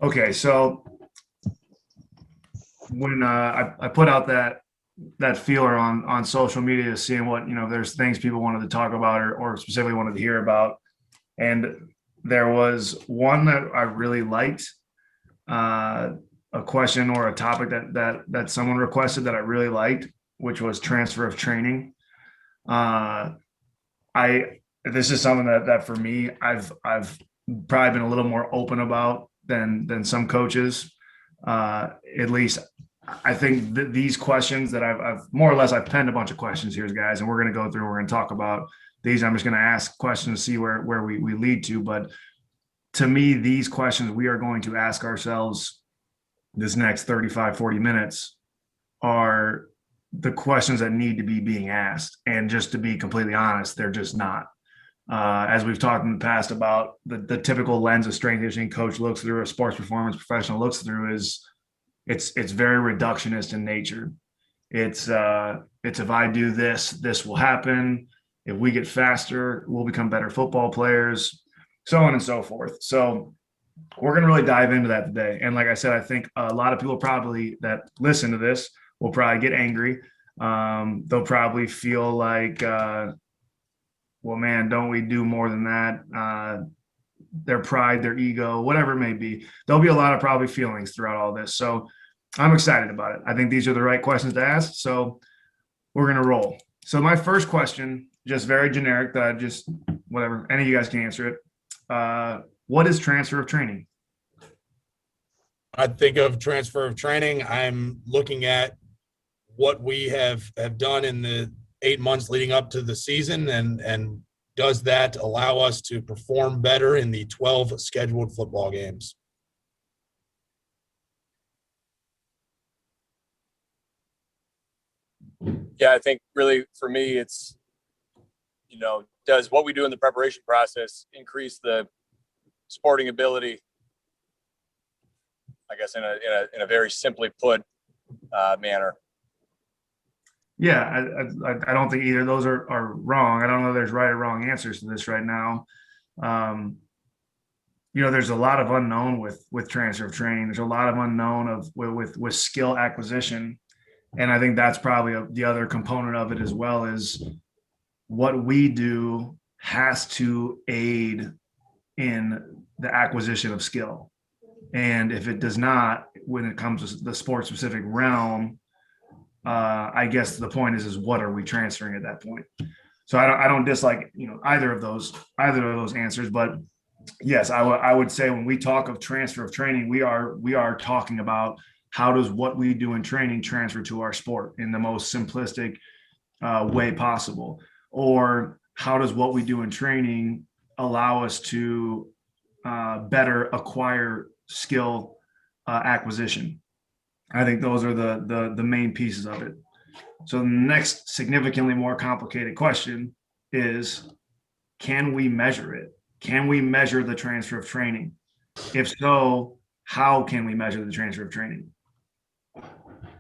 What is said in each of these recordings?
Okay, so when I put out that feeler on social media, seeing what there's things people wanted to talk about or specifically wanted to hear about, and there was one that I really liked, a question or a topic that someone requested that I really liked, which was transfer of training. I This is something that for me I've probably been a little more open about than some coaches. At least I think these questions that I've more or less I've penned a bunch of questions here, guys, and we're going to go through. We're going to talk about these. I'm just going to ask questions to see where we lead to. But to me, these questions we are going to ask ourselves this next 35, 40 minutes are the questions that need to be being asked. And just to be completely honest, they're just not. As we've talked in the past about the typical lens a strength conditioning coach looks through, a sports performance professional looks through, is it's very reductionist in nature. It's if I do this, this will happen. If we get faster, we'll become better football players, so on and so forth. So we're going to really dive into that today. And like I said, I think a lot of people probably that listen to this will probably get angry. They'll probably feel like, well, man, don't we do more than that? Their pride, their ego, whatever it may be. There'll be a lot of probably feelings throughout all this. So I'm excited about it. I think these are the right questions to ask. So we're going to roll. So my first question, just very generic, that I just, whatever, any of you guys can answer it. What is transfer of training? I think of transfer of training. I'm looking at what we have done in the 8 months leading up to the season, and does that allow us to perform better in the 12 scheduled football games? Yeah, I think really for me, it's, does what we do in the preparation process increase the sporting ability, I guess, in a very simply put manner. Yeah, I don't think either of those are wrong. I don't know there's right or wrong answers to this right now. There's a lot of unknown with transfer of training. There's a lot of unknown with skill acquisition. And I think that's probably the other component of it as well, is what we do has to aid in the acquisition of skill. And if it does not, when it comes to the sport specific realm, I guess the point is what are we transferring at that point? So I don't dislike either of those answers, but yes, I would say when we talk of transfer of training, we are talking about how does what we do in training transfer to our sport in the most simplistic way possible, or how does what we do in training allow us to better acquire skill acquisition. I think those are the main pieces of it. So the next significantly more complicated question is, can we measure it? Can we measure the transfer of training? If so, how can we measure the transfer of training?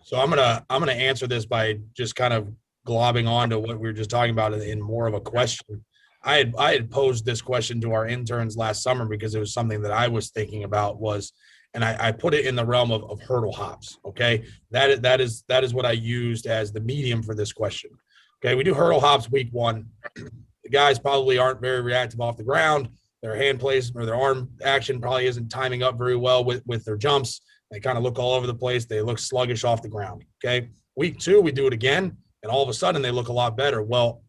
So I'm gonna answer this by just kind of globbing on to what we were just talking about in more of a question. I had posed this question to our interns last summer because it was something that I was thinking about and I put it in the realm of hurdle hops. Okay. That is what I used as the medium for this question. Okay. We do hurdle hops week 1. The guys probably aren't very reactive off the ground. Their hand placement or their arm action probably isn't timing up very well with their jumps. They kind of look all over the place. They look sluggish off the ground. Okay. Week 2, we do it again, and all of a sudden they look a lot better. Well,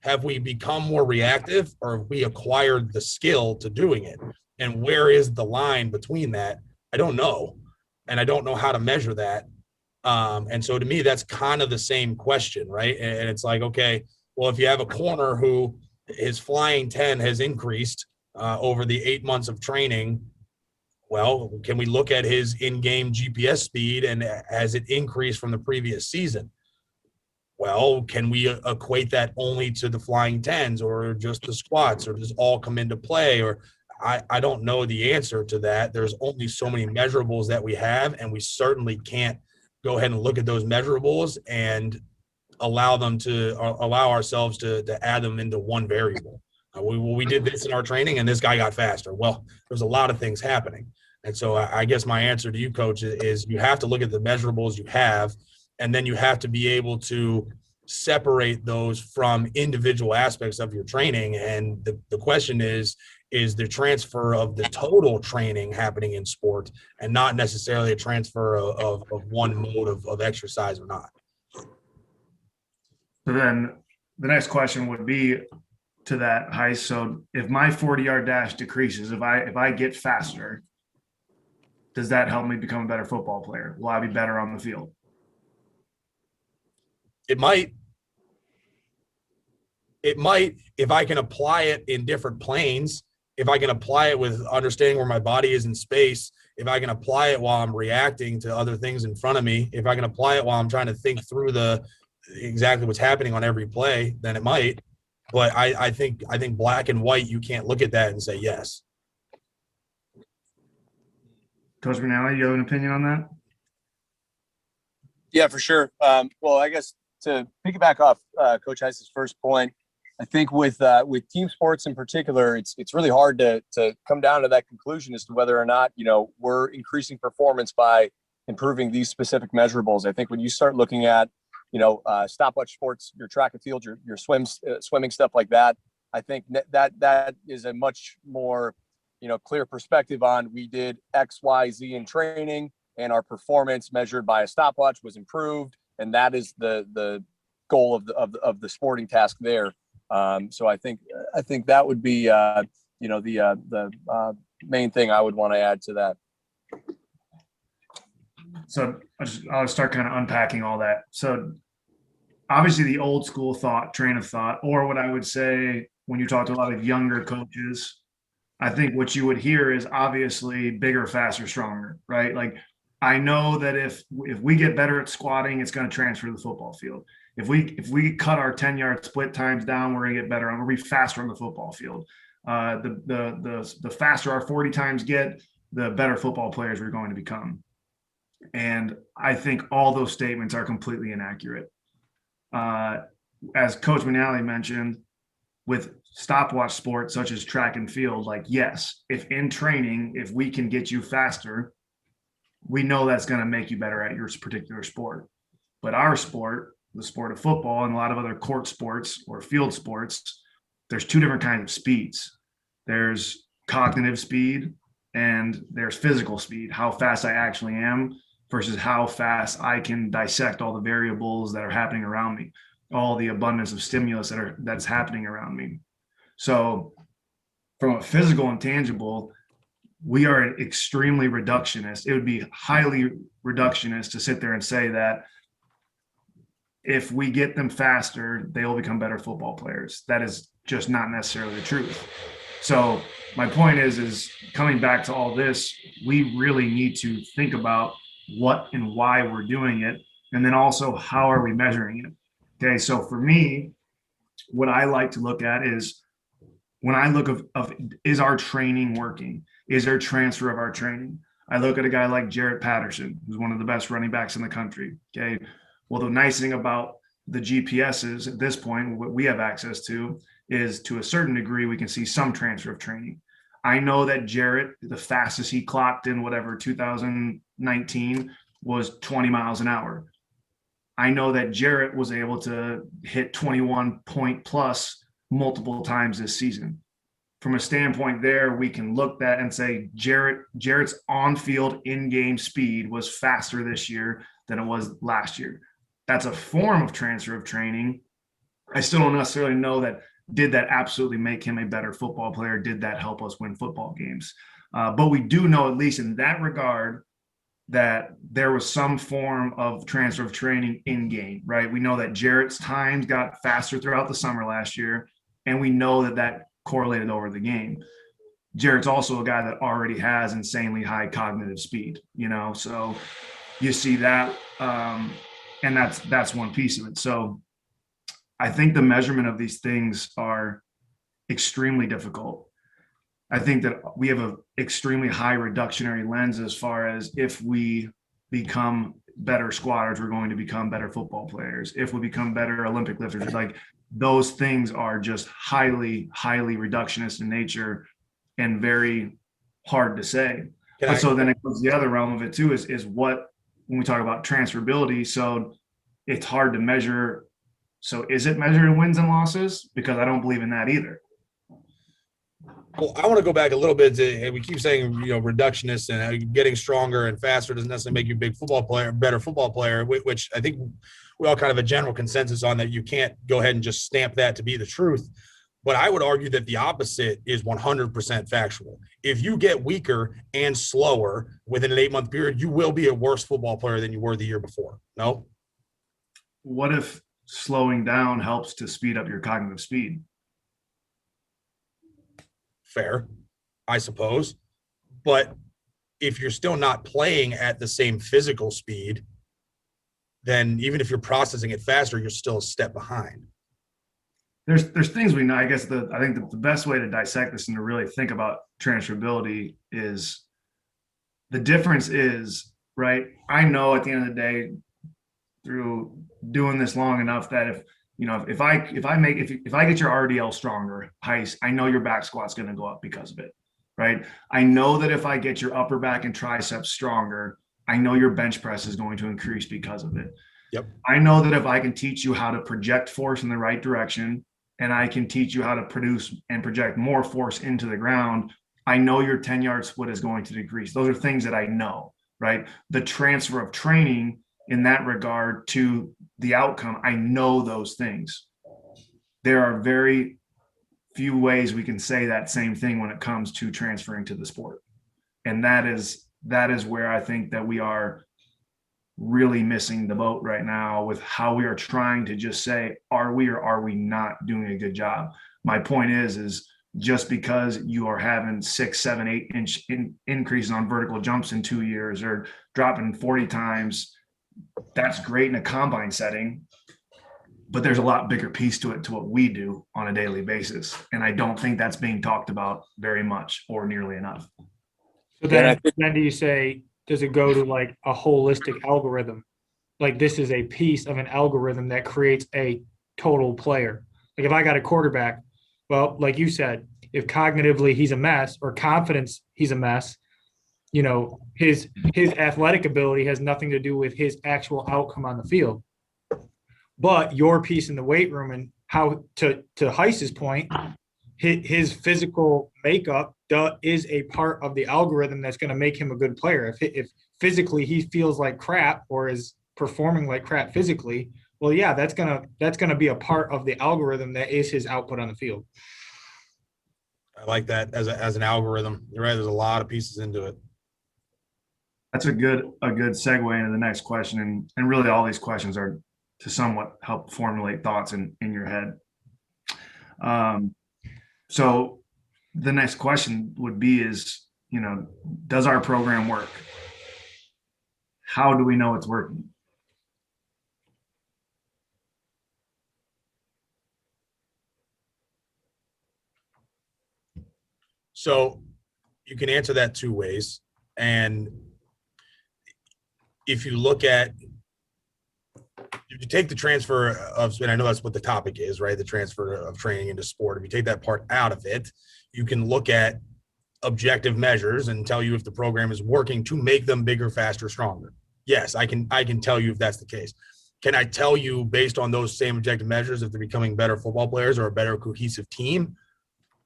have we become more reactive, or have we acquired the skill to doing it? And where is the line between that? I don't know. And I don't know how to measure that. And so to me, that's kind of the same question, right? And it's like, okay, well, if you have a corner who his flying 10 has increased over the 8 months of training, well, can we look at his in-game GPS speed, and has it increased from the previous season? Well, can we equate that only to the flying 10s or just the squats, or does all come into play? Or I don't know the answer to that. There's only so many measurables that we have, and we certainly can't go ahead and look at those measurables and allow ourselves to add them into one variable. We did this in our training and this guy got faster. Well, there's a lot of things happening. And so I guess my answer to you, coach, is you have to look at the measurables you have, and then you have to be able to separate those from individual aspects of your training. And the question is the transfer of the total training happening in sport and not necessarily a transfer of one mode of exercise or not. So then the next question would be to that, Heist. So if my 40-yard dash decreases, if I get faster, does that help me become a better football player? Will I be better on the field? It might if I can apply it in different planes, if I can apply it with understanding where my body is in space, if I can apply it while I'm reacting to other things in front of me, if I can apply it while I'm trying to think through exactly what's happening on every play, then it might. But I think black and white, you can't look at that and say yes. Coach McNally, you have an opinion on that? Yeah, for sure. Well, I guess to piggyback off Coach Heiss's first point, I think with team sports in particular, it's really hard to come down to that conclusion as to whether or not, we're increasing performance by improving these specific measurables. I think when you start looking at, stopwatch sports, your track and field, your swimming, stuff like that, I think that is a much more, clear perspective on we did X, Y, Z in training, and our performance measured by a stopwatch was improved, and that is the goal of the sporting task there. So I think that would be the main thing I would want to add to that. So I'll start kind of unpacking all that. So obviously the old school train of thought, or what I would say when you talk to a lot of younger coaches, I think what you would hear is obviously bigger, faster, stronger, right? Like I know that if we get better at squatting, it's going to transfer to the football field. If we cut our 10-yard split times down, we're going to get better. We're going to be faster on the football field. The faster our 40 times get, the better football players we're going to become. And I think all those statements are completely inaccurate. As Coach McNally mentioned, with stopwatch sports such as track and field, like, yes, if in training, if we can get you faster, we know that's going to make you better at your particular sport. But our sport, the sport of football, and a lot of other court sports or field sports, there's two different kinds of speeds. There's cognitive speed and there's physical speed, how fast I actually am versus how fast I can dissect all the variables that are happening around me, all the abundance of stimulus that's happening around me. So from a physical and tangible, we are extremely reductionist. It would be highly reductionist to sit there and say that if we get them faster, they will become better football players. That is just not necessarily the truth. So my point is coming back to all this, we really need to think about what and why we're doing it. And then also, how are we measuring it? Okay. So for me, what I like to look at is when I look of is our training working? Is there transfer of our training? I look at a guy like Jarrett Patterson, who's one of the best running backs in the country. Okay. Well, the nice thing about the GPSs at this point, what we have access to is to a certain degree, we can see some transfer of training. I know that Jarrett, the fastest he clocked in 2019 was 20 miles an hour. I know that Jarrett was able to hit 21 point plus multiple times this season. From a standpoint there, we can look at and say Jarrett's on-field in-game speed was faster this year than it was last year. That's a form of transfer of training. I still don't necessarily know that did that absolutely make him a better football player? Did that help us win football games? But we do know, at least in that regard, that there was some form of transfer of training in game, right? We know that Jarrett's times got faster throughout the summer last year, and we know that correlated over the game. Jarrett's also a guy that already has insanely high cognitive speed, so you see that, and that's one piece of it. So I think the measurement of these things are extremely difficult. I think that we have an extremely high reductionary lens as far as if we become better squatters, we're going to become better football players. If we become better Olympic lifters, like those things are just highly, highly reductionist in nature and very hard to say. Can But I, so then it goes the other realm of it too is what, when we talk about transferability, so it's hard to measure. So is it measured in wins and losses? Because I don't believe in that either. well, I want to go back a little bit to, and we keep saying, reductionist and getting stronger and faster doesn't necessarily make you a better football player, which I think we all kind of have a general consensus on that. You can't go ahead and just stamp that to be the truth. But I would argue that the opposite is 100% factual. If you get weaker and slower within an 8-month period, you will be a worse football player than you were the year before. No? What if slowing down helps to speed up your cognitive speed? Fair, I suppose. But if you're still not playing at the same physical speed, then even if you're processing it faster, you're still a step behind. There's things we know. I guess I think the best way to dissect this and to really think about transferability is the difference is, right? I know at the end of the day, through doing this long enough, that if I get your RDL stronger, heist, I know your back squat's going to go up because of it, right? I know that if I get your upper back and triceps stronger, I know your bench press is going to increase because of it. Yep. I know that if I can teach you how to project force in the right direction, and I can teach you how to produce and project more force into the ground, I know your 10-yard split is going to decrease. Those are things that I know, right? The transfer of training in that regard to the outcome, I know those things. There are very few ways we can say that same thing when it comes to transferring to the sport. And that is where I think that we are really missing the boat right now with how we are trying to just say, are we or are we not doing a good job? My point is just because you are having 6, 7, 8 inch increases on vertical jumps in 2 years or dropping 40 times, that's great in a combine setting, but there's a lot bigger piece to it, to what we do on a daily basis. And I don't think that's being talked about very much or nearly enough. So then do you say, does it go to like a holistic algorithm? Like this is a piece of an algorithm that creates a total player. Like if I got a quarterback, well, like you said, if cognitively he's a mess or confidence he's a mess, his athletic ability has nothing to do with his actual outcome on the field. But your piece in the weight room and how to Heiss's point, his physical makeup is a part of the algorithm that's going to make him a good player. If physically he feels like crap or is performing like crap physically, well, yeah, that's gonna be a part of the algorithm that is his output on the field. I like that as an algorithm. You're right. There's a lot of pieces into it. That's a good segue into the next question. And really all these questions are to somewhat help formulate thoughts in your head. So the next question would be is, does our program work? How do we know it's working? So you can answer that 2 ways. And if you take the transfer of, and I know that's what the topic is, right? The transfer of training into sport. If you take that part out of it, you can look at objective measures and tell you if the program is working to make them bigger, faster, stronger. Yes, I can tell you if that's the case. Can I tell you based on those same objective measures if they're becoming better football players or a better cohesive team?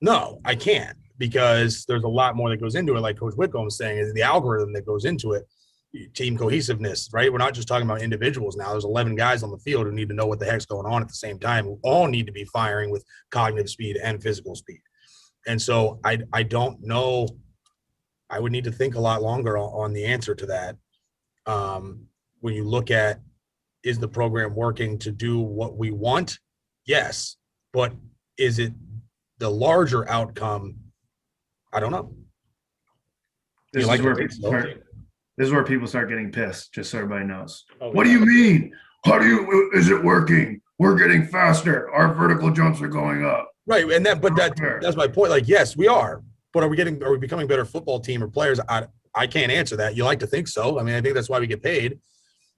No, I can't, because there's a lot more that goes into it. Like Coach Whitcomb was saying, is the algorithm that goes into it. Team cohesiveness, right? We're not just talking about individuals now. There's 11 guys on the field who need to know what the heck's going on at the same time, who all need to be firing with cognitive speed and physical speed. And so I don't know. I would need to think a lot longer on the answer to that. When you look at, is the program working to do what we want? Yes. But is it the larger outcome? I don't know. This is where people start getting pissed, just so everybody knows. What do you mean? Is it working? We're getting faster. Our vertical jumps are going up. Right. And that's my point. Like, yes, we are. But are we becoming a better football team or players? I can't answer that. You like to think so. I mean, I think that's why we get paid.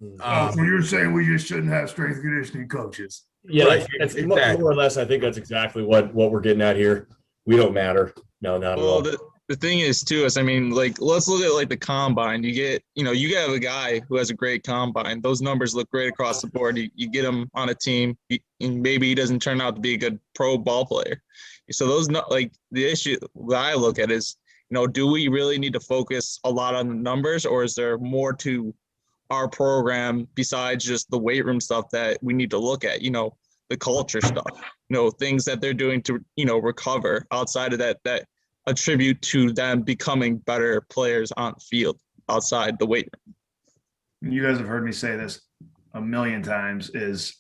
So you're saying we just shouldn't have strength conditioning coaches? Yeah, Right. that's Exactly. more or less. I think that's exactly what we're getting at here. We don't matter. No, not at all. the thing is too is, I mean, like, let's look at like the combine. You have a guy who has a great combine. Those numbers look great across the board. You get him on a team, and maybe he doesn't turn out to be a good pro ball player. So like the issue that I look at is, do we really need to focus a lot on the numbers, or is there more to our program besides just the weight room stuff that we need to look at? The culture stuff, things that they're doing to, recover outside of that attribute to them becoming better players on the field outside the weight room. You guys have heard me say this a million times, is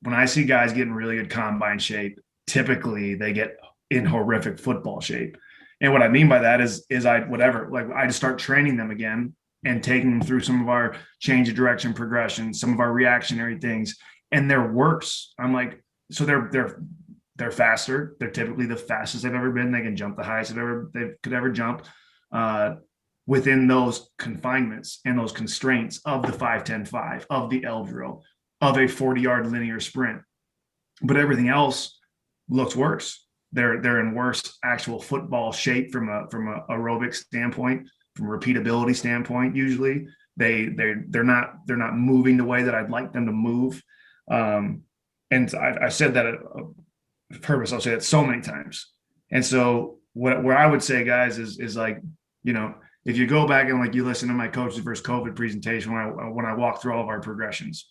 when I see guys get in really good combine shape, typically they get in horrific football shape. And what I mean by that is I just start training them again and taking them through some of our change of direction progression, some of our reactionary things, and they're worse. I'm like, so they're faster. They're typically the fastest they've ever been. They can jump the highest they could ever jump within those confinements and those constraints of the 5-10-5, of the L drill, of a 40-yard linear sprint. But everything else looks worse. They're in worse actual football shape from a aerobic standpoint, from a repeatability standpoint. Usually they're not moving the way that I'd like them to move. And I said that purpose. I'll say that so many times. And so where I would say, guys, is like, if you go back and like you listen to my coaches versus COVID presentation when I walk through all of our progressions.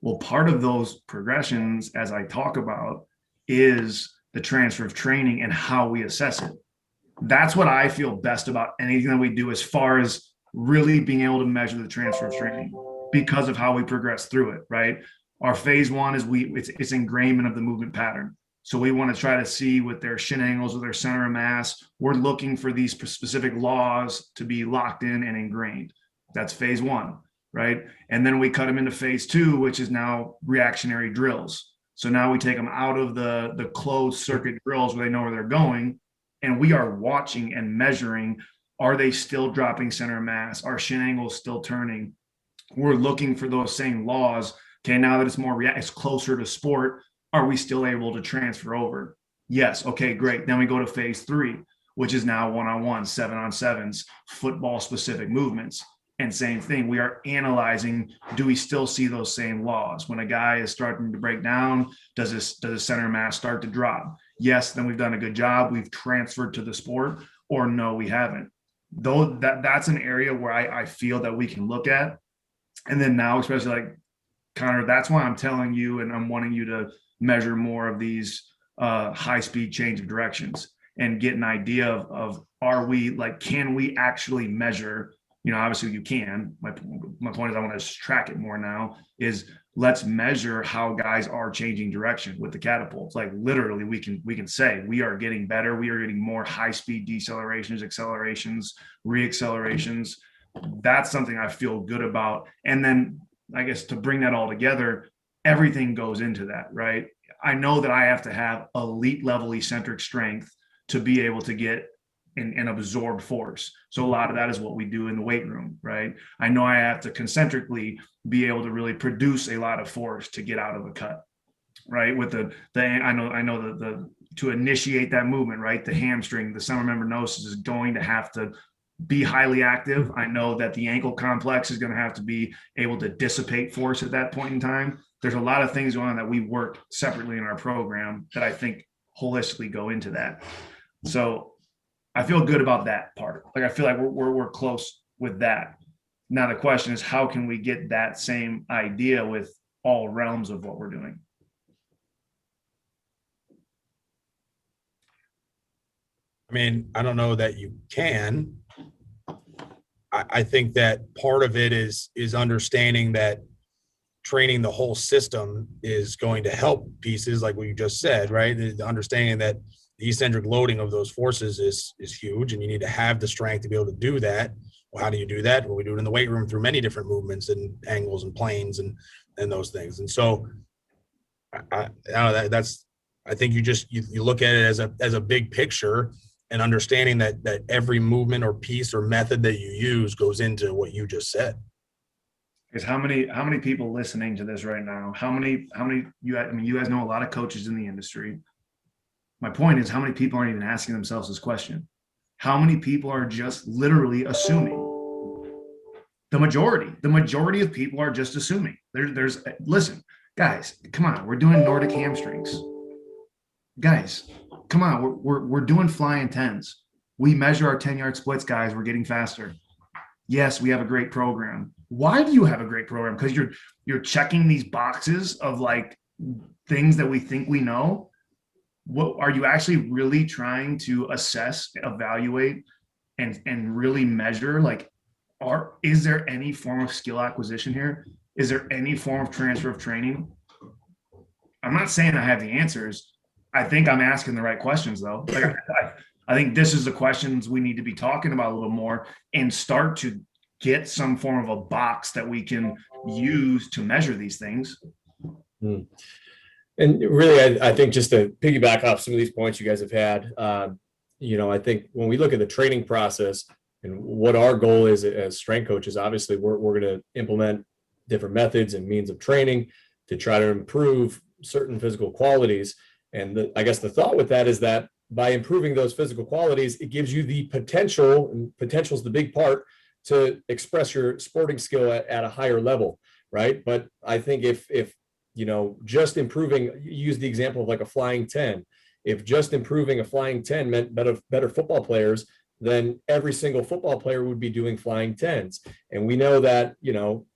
Well, part of those progressions, as I talk about, is the transfer of training and how we assess it. That's what I feel best about anything that we do, as far as really being able to measure the transfer of training, because of how we progress through it, right? Our phase one is it's ingrainment of the movement pattern. So we want to try to see with their shin angles, with their center of mass, we're looking for these specific laws to be locked in and ingrained. That's phase one, right? And then we cut them into phase two, which is now reactionary drills. So now we take them out of the closed circuit drills where they know where they're going, and we are watching and measuring, are they still dropping center of mass? Are shin angles still turning? We're looking for those same laws. Okay, now that it's closer to sport, are we still able to transfer over? Yes. Okay, great. Then we go to phase three, which is now 1-on-1, 7-on-7s, football specific movements. And same thing, we are analyzing, do we still see those same laws? When a guy is starting to break down, does his center mass start to drop? Yes, then we've done a good job. We've transferred to the sport, or no, we haven't. Though that's an area where I feel that we can look at. And then now, especially like Connor, that's why I'm telling you, and I'm wanting you to measure more of these high-speed change of directions and get an idea of are we like, can we actually measure? Obviously you can. My point is I want to track it more now, is let's measure how guys are changing direction with the catapults. Like literally we can say we are getting better. We are getting more high-speed decelerations, accelerations, reaccelerations. That's something I feel good about. And then I guess to bring that all together, everything goes into that, right? I know that I have to have elite level eccentric strength to be able to get and absorb force. So a lot of that is what we do in the weight room, right? I know I have to concentrically be able to really produce a lot of force to get out of a cut, right? With I know the to initiate that movement, right? The hamstring, the submembranosus is going to have to be highly active. I know that the ankle complex is going to have to be able to dissipate force at that point in time. There's a lot of things going on that we work separately in our program that I think holistically go into that. So I feel good about that part. Like I feel like we're close with that. Now the question is, how can we get that same idea with all realms of what we're doing? I mean, I don't know that you can. I think that part of it is understanding that training the whole system is going to help pieces like what you just said, right? The understanding that the eccentric loading of those forces is huge, and you need to have the strength to be able to do that. Well, how do you do that? Well, we do it in the weight room through many different movements and angles and planes and those things. And so I think you look at it as a big picture, and understanding that every movement or piece or method that you use goes into what you just said. Because how many people listening to this right now? How many you guys know a lot of coaches in the industry. My point is, how many people aren't even asking themselves this question? How many people are just literally assuming? The majority of people are just assuming. Listen, guys, come on, we're doing Nordic hamstrings. Guys, come on, we're doing flying tens. We measure our 10-yard splits, guys. We're getting faster. Yes, we have a great program. Why do you have a great program? Because you're checking these boxes of like things that we think we know. What are you actually really trying to assess, evaluate, and really measure? Like, is there any form of skill acquisition here? Is there any form of transfer of training? I'm not saying I have the answers. I think I'm asking the right questions, though. Like, I think this is the questions we need to be talking about a little more and start to get some form of a box that we can use to measure these things. And really, I think just to piggyback off some of these points you guys have had, I think when we look at the training process and what our goal is as strength coaches, obviously we're going to implement different methods and means of training to try to improve certain physical qualities. And I guess the thought with that is that by improving those physical qualities, it gives you the potential, and potential is the big part, to express your sporting skill at a higher level, right? But I think if just improving, use the example of like a flying 10. If just improving a flying 10 meant better football players, then every single football player would be doing flying 10s. And we know that,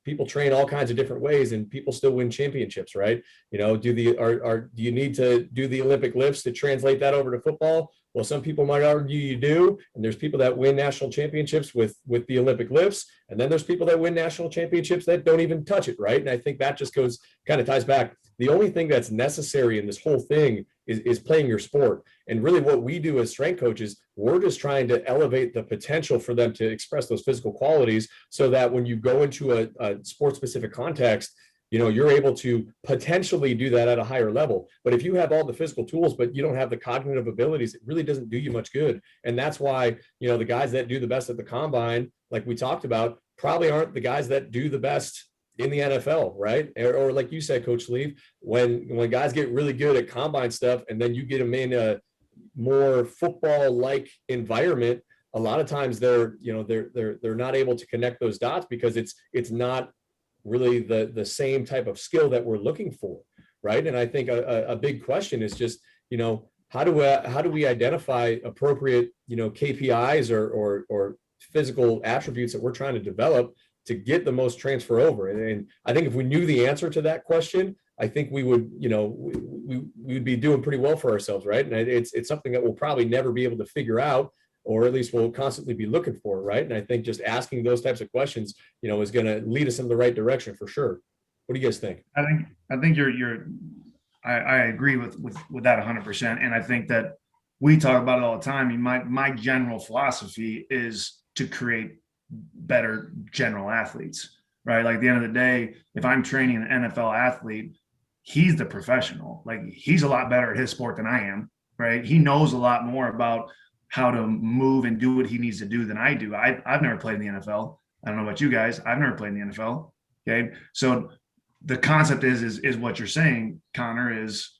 people train all kinds of different ways and people still win championships, right? Do you need to do the Olympic lifts to translate that over to football? Well, some people might argue you do. And there's people that win national championships with the Olympic lifts. And then there's people that win national championships that don't even touch it, right? And I think that just kind of ties back. The only thing that's necessary in this whole thing is playing your sport. And really what we do as strength coaches, we're just trying to elevate the potential for them to express those physical qualities so that when you go into a sport-specific context, you're able to potentially do that at a higher level. But if you have all the physical tools, but you don't have the cognitive abilities, it really doesn't do you much good. And that's why, the guys that do the best at the combine, like we talked about, probably aren't the guys that do the best in the NFL, right? Or like you said, Coach Sleeve, when guys get really good at combine stuff and then you get them in a more football-like environment, a lot of times they're not able to connect those dots because it's not really the same type of skill that we're looking for, right? And I think a big question is just, how do we identify appropriate, KPIs or physical attributes that we're trying to develop to get the most transfer over? And I think if we knew the answer to that question, I think we would, we would be doing pretty well for ourselves, right? And it's something that we'll probably never be able to figure out, or at least we'll constantly be looking for, right? And I think just asking those types of questions, is going to lead us in the right direction for sure. What do you guys think? I think I agree with that 100%. And I think that we talk about it all the time. I mean, my general philosophy is to create better general athletes, right? Like at the end of the day, if I'm training an NFL athlete, he's the professional. Like he's a lot better at his sport than I am, right? He knows a lot more about how to move and do what he needs to do than I do. I've never played in the NFL. I don't know about you guys. I've never played in the NFL. Okay. So the concept is what you're saying, Connor, is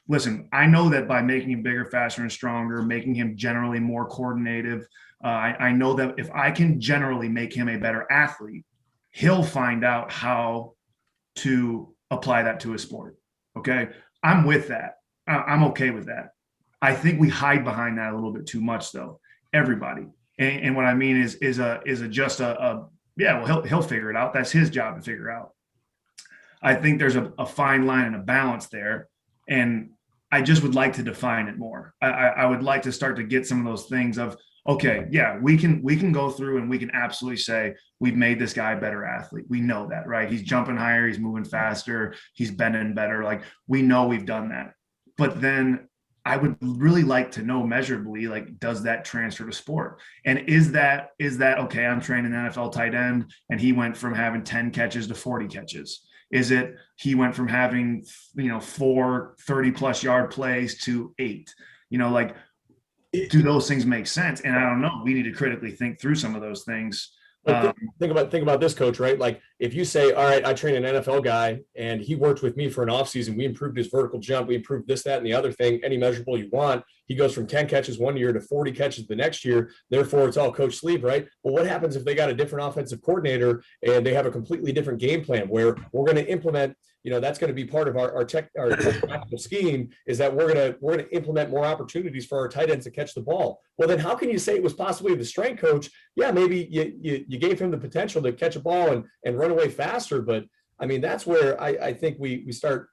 listen, I know that by making him bigger, faster, and stronger, making him generally more coordinative, I know that if I can generally make him a better athlete, he'll find out how to apply that to his sport. Okay. I'm with that. I'm okay with that. I think we hide behind that a little bit too much, though. Everybody, and what I mean is just a yeah. Well, he'll figure it out. That's his job to figure out. I think there's a fine line and a balance there, and I just would like to define it more. I would like to start to get some of those things of okay, yeah, we can go through and we can absolutely say we've made this guy a better athlete. We know that, right? He's jumping higher, he's moving faster, he's bending better. Like we know we've done that, but then I would really like to know measurably, like, does that transfer to sport? And is that okay? I'm training an NFL tight end and he went from having 10 catches to 40 catches. Is it he went from having 4 30+ yard plays to 8? Like, do those things make sense? And I don't know. We need to critically think through some of those things But think about this, coach, right? Like if you say, all right, I train an NFL guy and he worked with me for an offseason, we improved his vertical jump, we improved this, that, and the other thing, any measurable you want. He goes from 10 catches one year to 40 catches the next year. Therefore, it's all Coach Sleeve, right? Well, what happens if they got a different offensive coordinator and they have a completely different game plan where we're going to implement, that's going to be part of our tactical scheme, is that we're going to implement more opportunities for our tight ends to catch the ball. Well, then how can you say it was possibly the strength coach? Yeah, maybe you gave him the potential to catch a ball and run away faster. But I mean, that's where I think we start,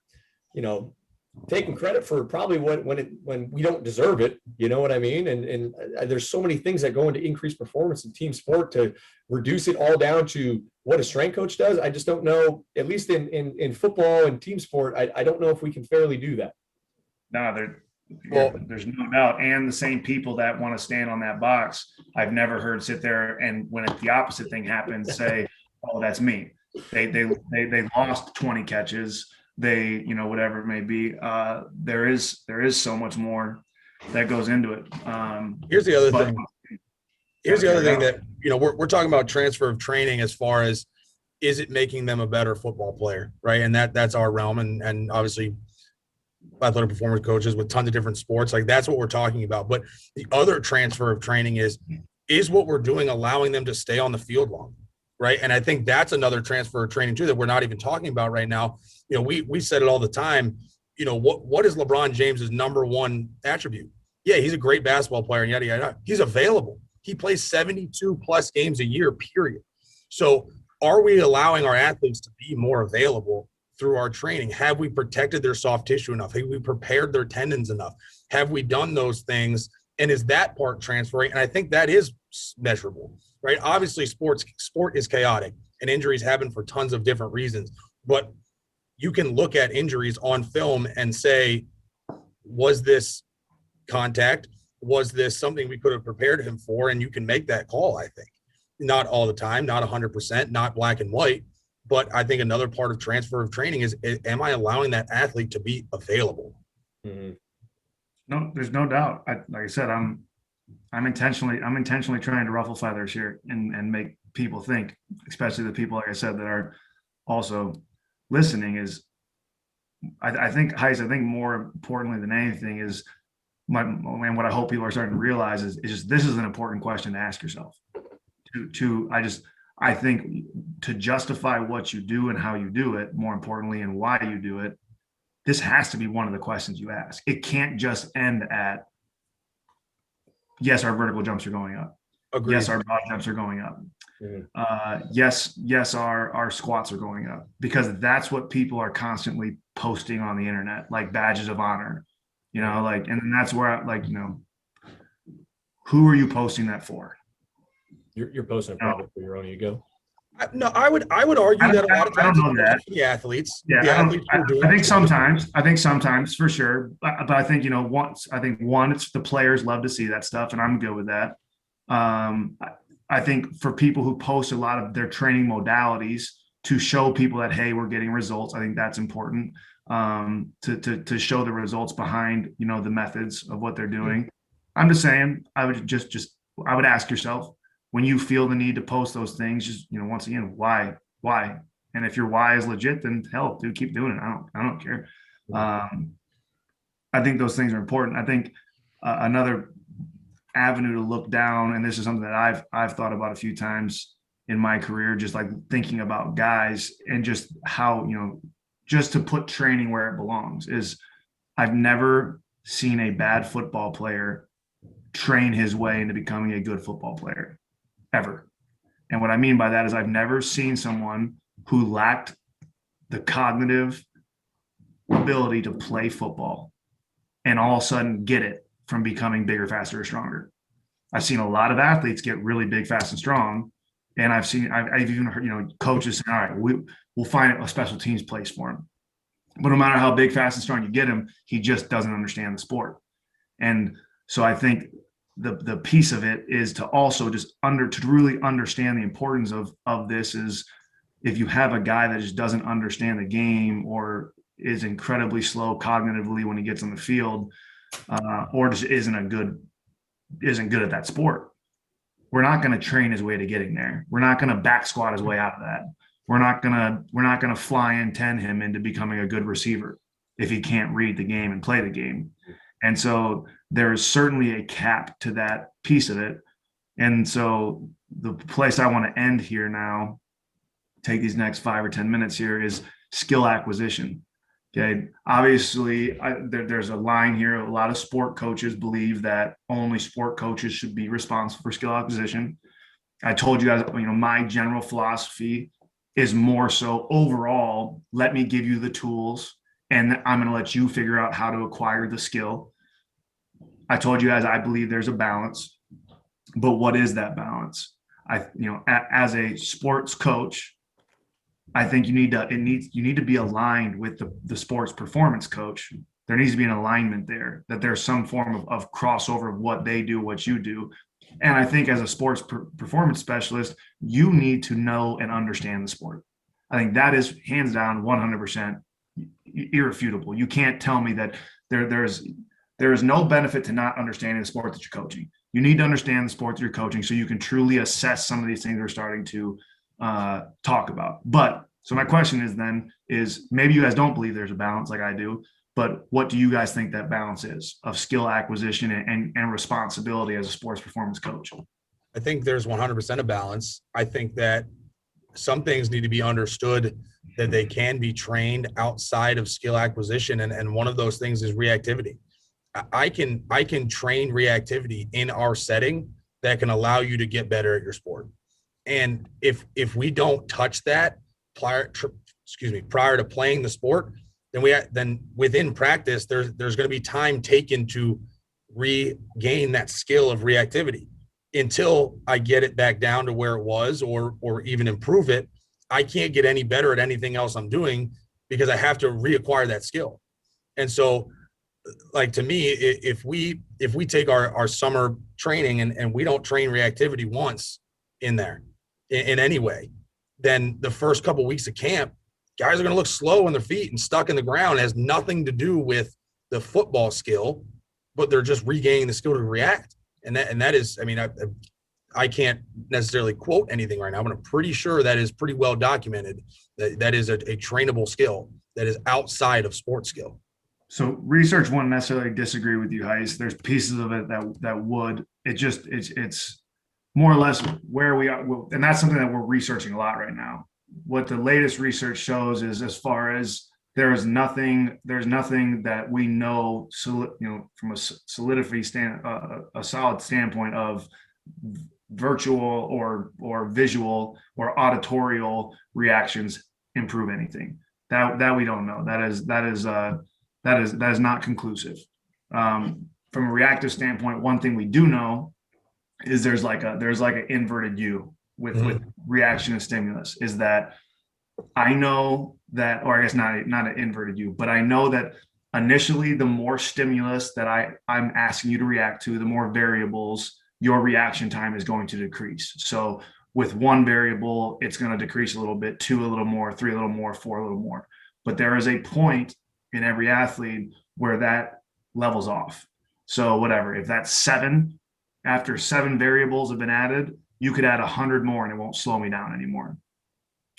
taking credit for probably when we don't deserve it. You know what I mean? And there's so many things that go into increased performance in team sport. To reduce it all down to what a strength coach does, I just don't know. At least in football and team sport, I don't know if we can fairly do that. No, there's no doubt. And the same people that want to stand on that box, I've never heard sit there and when the opposite thing happens, say, "Oh, that's me." They lost 20 catches. They, whatever it may be. There is so much more that goes into it. Here's the other thing. Here's the other thing that, we're talking about transfer of training as far as, is it making them a better football player, right? And that's our realm. And obviously athletic performance coaches with tons of different sports, like that's what we're talking about. But the other transfer of training is what we're doing allowing them to stay on the field long, right? And I think that's another transfer of training too that we're not even talking about right now. We said it all the time. What is LeBron James's number one attribute? Yeah, he's a great basketball player and yada yada yada. He's available. He plays 72 plus games a year, period. So are we allowing our athletes to be more available through our training? Have we protected their soft tissue enough? Have we prepared their tendons enough? Have we done those things? And is that part transferring? And I think that is measurable, right? Obviously, sport is chaotic and injuries happen for tons of different reasons. But you can look at injuries on film and say, was this contact? Was this something we could have prepared him for? And you can make that call, I think. Not all the time, not 100%, not black and white. But I think another part of transfer of training is, am I allowing that athlete to be available? Mm-hmm. No, there's no doubt. Like I said, I'm intentionally trying to ruffle feathers here and make people think, especially the people, like I said, that are also listening. Is I think, Heis, I think more importantly than anything is and what I hope people are starting to realize is just, this is an important question to ask yourself. I think to justify what you do and how you do it, more importantly, and why you do it, this has to be one of the questions you ask. It can't just end at, yes, our vertical jumps are going up. Agreed. Yes, our broad jumps are going up. Mm-hmm. Yes, our squats are going up, because that's what people are constantly posting on the internet, like badges of honor, and then that's where who are you posting that for? You're posting it probably for your own ego. No, I would argue that a lot of times the athletes. Yeah, I think sometimes for sure, but I think one, it's the players love to see that stuff, and I'm good with that. I think for people who post a lot of their training modalities to show people that, hey, we're getting results, I think that's important, to show the results behind the methods of what they're doing. I'm just saying, I would I would ask yourself, when you feel the need to post those things, just, once again, why? And if your why is legit, then hell, dude, keep doing it. I don't care. I think those things are important. I think another avenue to look down, and this is something that I've thought about a few times in my career, just like thinking about guys and just how, just to put training where it belongs, is I've never seen a bad football player train his way into becoming a good football player. Ever. And what I mean by that is I've never seen someone who lacked the cognitive ability to play football and all of a sudden get it from becoming bigger, faster, or stronger. I've seen a lot of athletes get really big, fast, and strong. And I've even heard, coaches saying, all right, we'll find a special teams place for him. But no matter how big, fast, and strong you get him, he just doesn't understand the sport. And so I think the piece of it is to also just to really understand the importance of this is, if you have a guy that just doesn't understand the game, or is incredibly slow cognitively when he gets on the field, or just isn't good at that sport, we're not going to train his way to getting there. We're not going to back squat his way out of that. We're not going to fly and 10 him into becoming a good receiver if he can't read the game and play the game. And so there's certainly a cap to that piece of it. And so the place I want to end here now, take these next 5 or 10 minutes here, is skill acquisition. Okay. Obviously, there's a line here. A lot of sport coaches believe that only sport coaches should be responsible for skill acquisition. I told you guys, my general philosophy is more so overall, let me give you the tools and I'm going to let you figure out how to acquire the skill. I told you guys, I believe there's a balance, but what is that balance? As a sports coach, I think you need to be aligned with the sports performance coach. There needs to be an alignment there, that there's some form of crossover of what they do, what you do. And I think as a sports performance specialist, you need to know and understand the sport. I think that is hands down 100% irrefutable. You can't tell me that there is no benefit to not understanding the sport that you're coaching. You need to understand the sport that you're coaching so you can truly assess some of these things we're starting to talk about. But so my question is maybe you guys don't believe there's a balance like I do, but what do you guys think that balance is of skill acquisition and responsibility as a sports performance coach? I think there's 100% a balance. I think that some things need to be understood that they can be trained outside of skill acquisition. And one of those things is reactivity. I can train reactivity in our setting that can allow you to get better at your sport. And if we don't touch that prior to playing the sport, then within practice, there's going to be time taken to regain that skill of reactivity. Until I get it back down to where it was or even improve it, I can't get any better at anything else I'm doing because I have to reacquire that skill. And so, like, to me, if we take our summer training and we don't train reactivity once in there in any way, then the first couple of weeks of camp, guys are going to look slow on their feet and stuck in the ground. It has nothing to do with the football skill, but they're just regaining the skill to react. And that is, I can't necessarily quote anything right now, but I'm pretty sure that is pretty well documented. That is a trainable skill that is outside of sports skill. So research wouldn't necessarily disagree with you, Heis. There's pieces of it that would. It's more or less where we are, and that's something that we're researching a lot right now. What the latest research shows is, as far as there's nothing that we know, from a solidity a solid standpoint of virtual or visual or auditorial reactions improve anything. That we don't know. That is not conclusive. From a reactive standpoint, one thing we do know is there's like an inverted U with reaction and stimulus, is that I know that, or I guess not an inverted U, but I know that initially the more stimulus that I'm asking you to react to, the more variables, your reaction time is going to decrease. So with one variable, it's going to decrease a little bit, 2 a little more, 3 a little more, 4 a little more. But there is a point in every athlete where that levels off. So whatever, if that's 7, after 7 variables have been added, you could add 100 more and it won't slow me down anymore.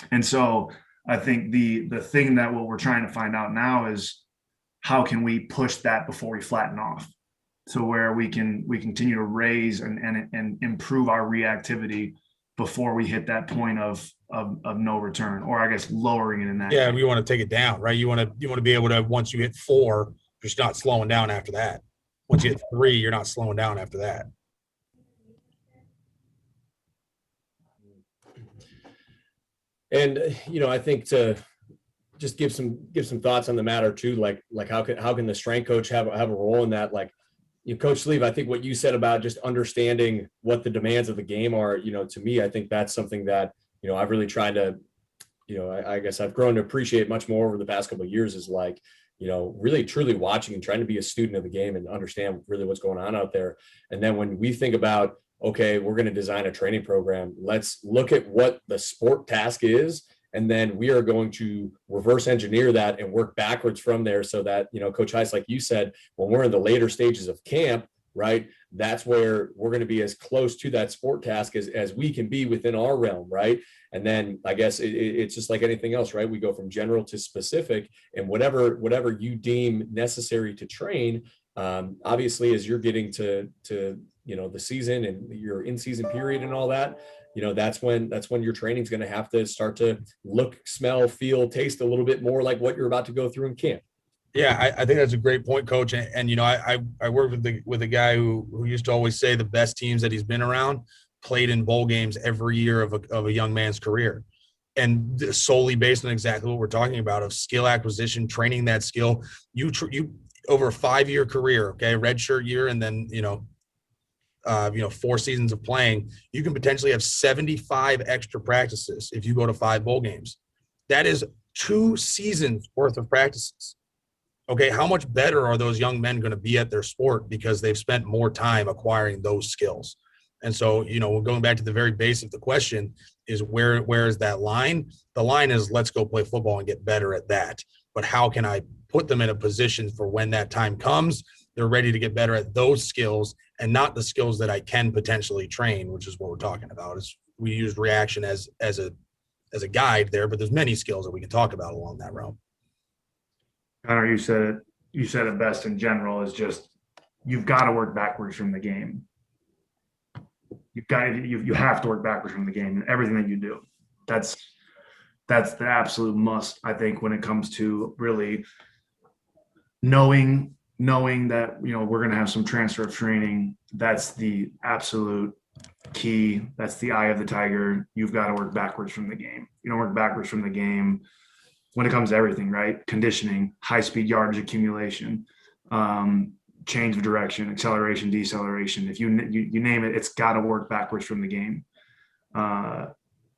And so I think the thing that what we're trying to find out now is how can we push that before we flatten off, so where we continue to raise and improve our reactivity before we hit that point of no return, or I guess lowering it in that. Yeah, we want to take it down, right? You want to be able to, once you hit 4, you're not slowing down after that. Once you hit 3, you're not slowing down after that. And I think to just give some thoughts on the matter too, like how can the strength coach have a role in that? Like, Coach Sleeve, I think what you said about just understanding what the demands of the game are, to me, I think that's something that I've really tried to, I guess I've grown to appreciate much more over the past couple of years, is like, really truly watching and trying to be a student of the game and understand really what's going on out there. And then when we think about, okay, we're going to design a training program, let's look at what the sport task is, and then we are going to reverse engineer that and work backwards from there, so that, Coach Heiss, like you said, when we're in the later stages of camp, right? That's where we're going to be as close to that sport task as we can be within our realm, right? And then I guess it's just like anything else, right? We go from general to specific, and whatever you deem necessary to train. Obviously, as you're getting to the season and your in-season period and all that, that's when your training is going to have to start to look, smell, feel, taste a little bit more like what you're about to go through in camp. Yeah, I think that's a great point, Coach. And I worked with a guy who used to always say the best teams that he's been around played in bowl games every year of a young man's career, and solely based on exactly what we're talking about of skill acquisition, training that skill. You over a 5-year career, okay, redshirt year, and then 4 seasons of playing, you can potentially have 75 extra practices if you go to 5 bowl games. That is 2 seasons worth of practices. Okay, how much better are those young men going to be at their sport because they've spent more time acquiring those skills? And so, going back to the very base of the question is where is that line? The line is let's go play football and get better at that. But how can I put them in a position for when that time comes, they're ready to get better at those skills and not the skills that I can potentially train, which is what we're talking about. Is we used reaction as a guide there, but there's many skills that we can talk about along that realm. Connor, you said it best in general, is just you've got to work backwards from the game. You have to work backwards from the game in everything that you do. That's the absolute must, I think, when it comes to really knowing that we're going to have some transfer of training. That's the absolute key. That's the eye of the tiger. You've got to work backwards from the game. You don't work backwards from the game when it comes to everything, right? Conditioning, high-speed yardage accumulation, change of direction, acceleration, deceleration. If you name it, it's got to work backwards from the game, and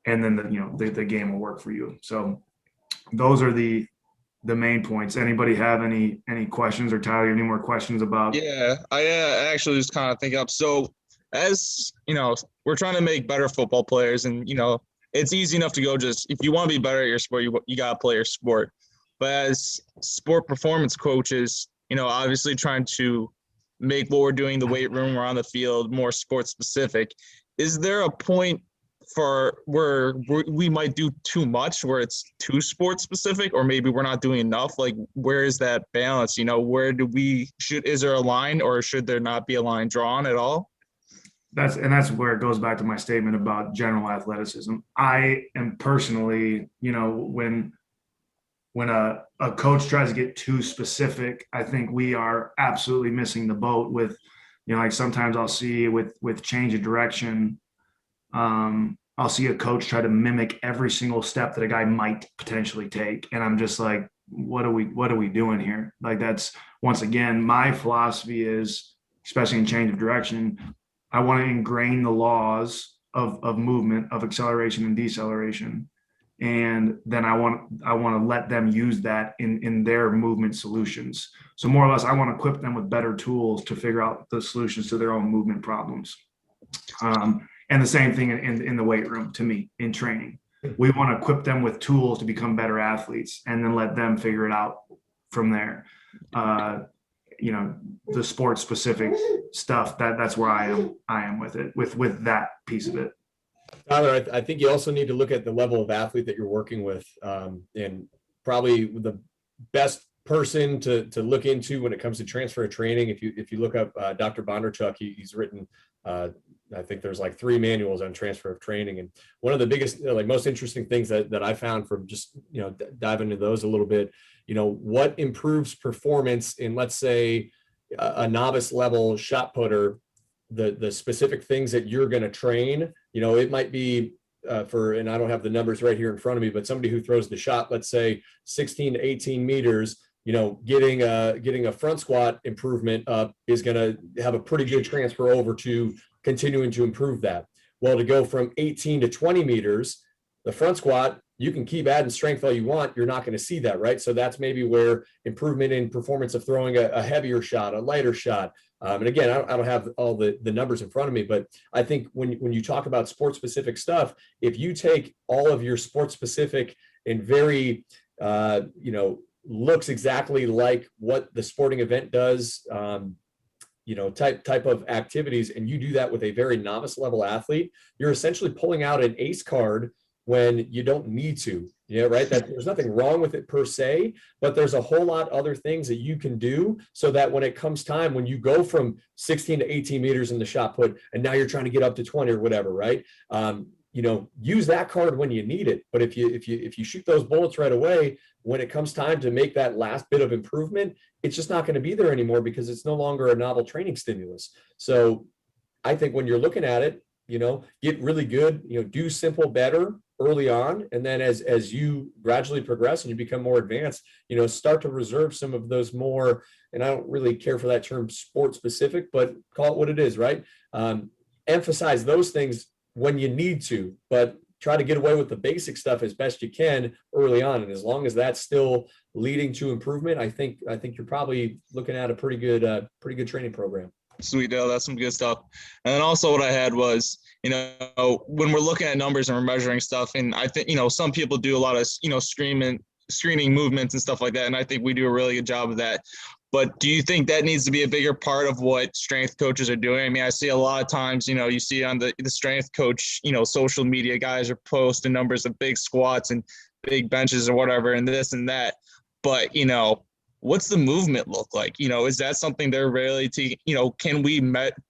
then the game will work for you. So those are the main points. Anybody have any questions, or Tyler, any more questions about? Yeah, I actually was kind of thinking up. So as we're trying to make better football players, and it's easy enough to go just if you want to be better at your sport, you got to play your sport. But as sport performance coaches, obviously trying to make what we're doing, the weight room or on the field, more sport specific. Is there a point for where we might do too much, where it's too sport specific, or maybe we're not doing enough? Like, where is that balance? Where is there a line, or should there not be a line drawn at all? That's where it goes back to my statement about general athleticism. I am personally, when a coach tries to get too specific, I think we are absolutely missing the boat with, like sometimes I'll see with change of direction, I'll see a coach try to mimic every single step that a guy might potentially take. And I'm just like, what are we doing here? Like, that's, once again, my philosophy is, especially in change of direction, I want to ingrain the laws of movement, of acceleration and deceleration. And then I want to let them use that in their movement solutions. So more or less, I want to equip them with better tools to figure out the solutions to their own movement problems. And the same thing in the weight room, to me, in training. We want to equip them with tools to become better athletes, and then let them figure it out from there. The sport specific stuff, that's where I am with it, with that piece of it. Tyler, I think you also need to look at the level of athlete that you're working with, and probably the best person to look into when it comes to transfer of training. If you look up Dr. Bondarchuk, he's written, I think there's like 3 manuals on transfer of training. And one of the biggest, most interesting things that I found from just, diving into those a little bit, what improves performance in, let's say, a novice level shot putter, the specific things that you're going to train, it might be and I don't have the numbers right here in front of me, but somebody who throws the shot, let's say 16 to 18 meters, getting a front squat improvement up is going to have a pretty good transfer over to continuing to improve that. Well, to go from 18 to 20 meters, the front squat, you can keep adding strength all you want. You're not going to see that, right? So that's maybe where improvement in performance of throwing a heavier shot, a lighter shot. And again, I don't have all the numbers in front of me, but I think when you talk about sport specific stuff, if you take all of your sport specific and very, looks exactly like what the sporting event does, type of activities, and you do that with a very novice level athlete, you're essentially pulling out an ace card when you don't need to. Right? That there's nothing wrong with it per se, but there's a whole lot other things that you can do so that when it comes time, when you go from 16 to 18 meters in the shot put, and now you're trying to get up to 20 or whatever, right? Use that card when you need it. But if you shoot those bullets right away, when it comes time to make that last bit of improvement, it's just not going to be there anymore because it's no longer a novel training stimulus. So I think when you're looking at it, get really good, do simple better early on. And then as you gradually progress and you become more advanced, start to reserve some of those more, and I don't really care for that term sport specific, but call it what it is, right? Emphasize those things when you need to, but try to get away with the basic stuff as best you can early on. And as long as that's still leading to improvement, I think you're probably looking at a pretty good training program. Sweet, Dale. That's some good stuff. And then also what I had was, when we're looking at numbers and we're measuring stuff, and I think, some people do a lot of, screening movements and stuff like that. And I think we do a really good job of that. But do you think that needs to be a bigger part of what strength coaches are doing? I mean, I see a lot of times, you see on the strength coach, social media guys are posting numbers of big squats and big benches or whatever, and this and that. But, what's the movement look like? Is that something they're really, can we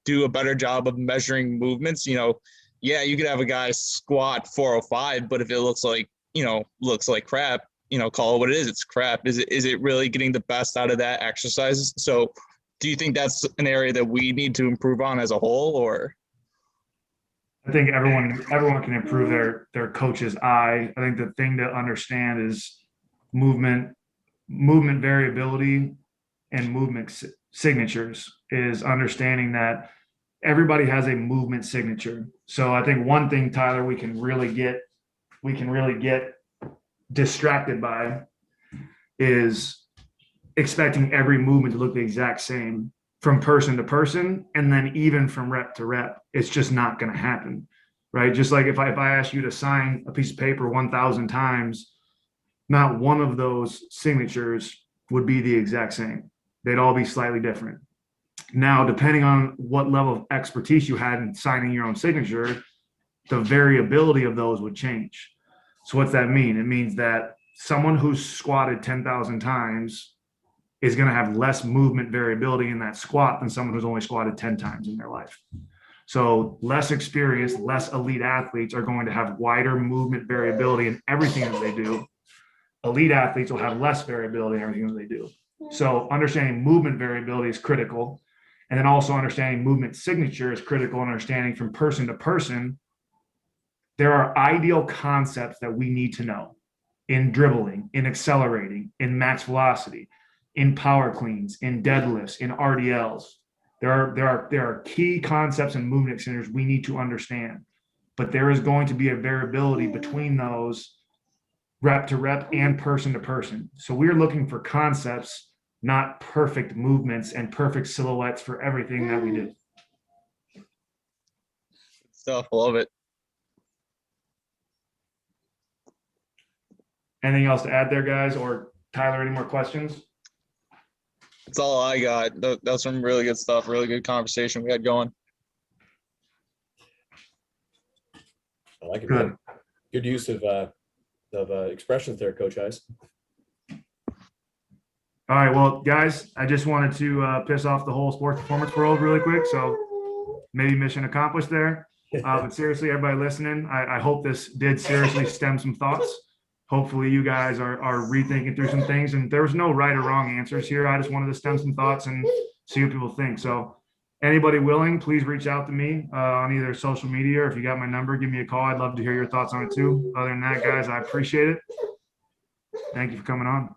do a better job of measuring movements? Yeah, you could have a guy squat 405, but if it looks like crap, call it what it is. It's crap. Is it really getting the best out of that exercise? So do you think that's an area that we need to improve on as a whole, or? I think everyone can improve their coach's eye. I think the thing to understand is movement variability and movement signatures is understanding that everybody has a movement signature. So I think one thing, Tyler, we can really get distracted by is expecting every movement to look the exact same from person to person, and then even from rep to rep. It's just not going to happen, right? Just like if I ask you to sign a piece of paper 1,000 times, not one of those signatures would be the exact same. They'd all be slightly different. Now, depending on what level of expertise you had in signing your own signature, the variability of those would change. So what's that mean? It means that someone who's squatted 10,000 times is going to have less movement variability in that squat than someone who's only squatted 10 times in their life. So less experienced, less elite athletes are going to have wider movement variability in everything that they do. Elite athletes will have less variability in everything that they do. So understanding movement variability is critical. And then also understanding movement signature is critical, and understanding from person to person. There are ideal concepts that we need to know in dribbling, in accelerating, in max velocity, in power cleans, in deadlifts, in RDLs. There are key concepts and movement signatures we need to understand. But there is going to be a variability between those rep to rep and person to person. So we're looking for concepts, not perfect movements and perfect silhouettes for everything that we do. Stuff, love it. Anything else to add there, guys? Or Tyler, any more questions? That's all I got. That's some really good stuff, really good conversation we had going. I like it. Good. Man. Good use of expressions there, Coach Ice. All right, well, guys, I just wanted to piss off the whole sports performance world really quick. So maybe mission accomplished there. But seriously, everybody listening, I hope this did seriously stem some thoughts. Hopefully you guys are rethinking through some things, and there was no right or wrong answers here. I just wanted to stem some thoughts and see what people think. So anybody willing, please reach out to me on either social media, or if you got my number, give me a call. I'd love to hear your thoughts on it too. Other than that, guys, I appreciate it. Thank you for coming on.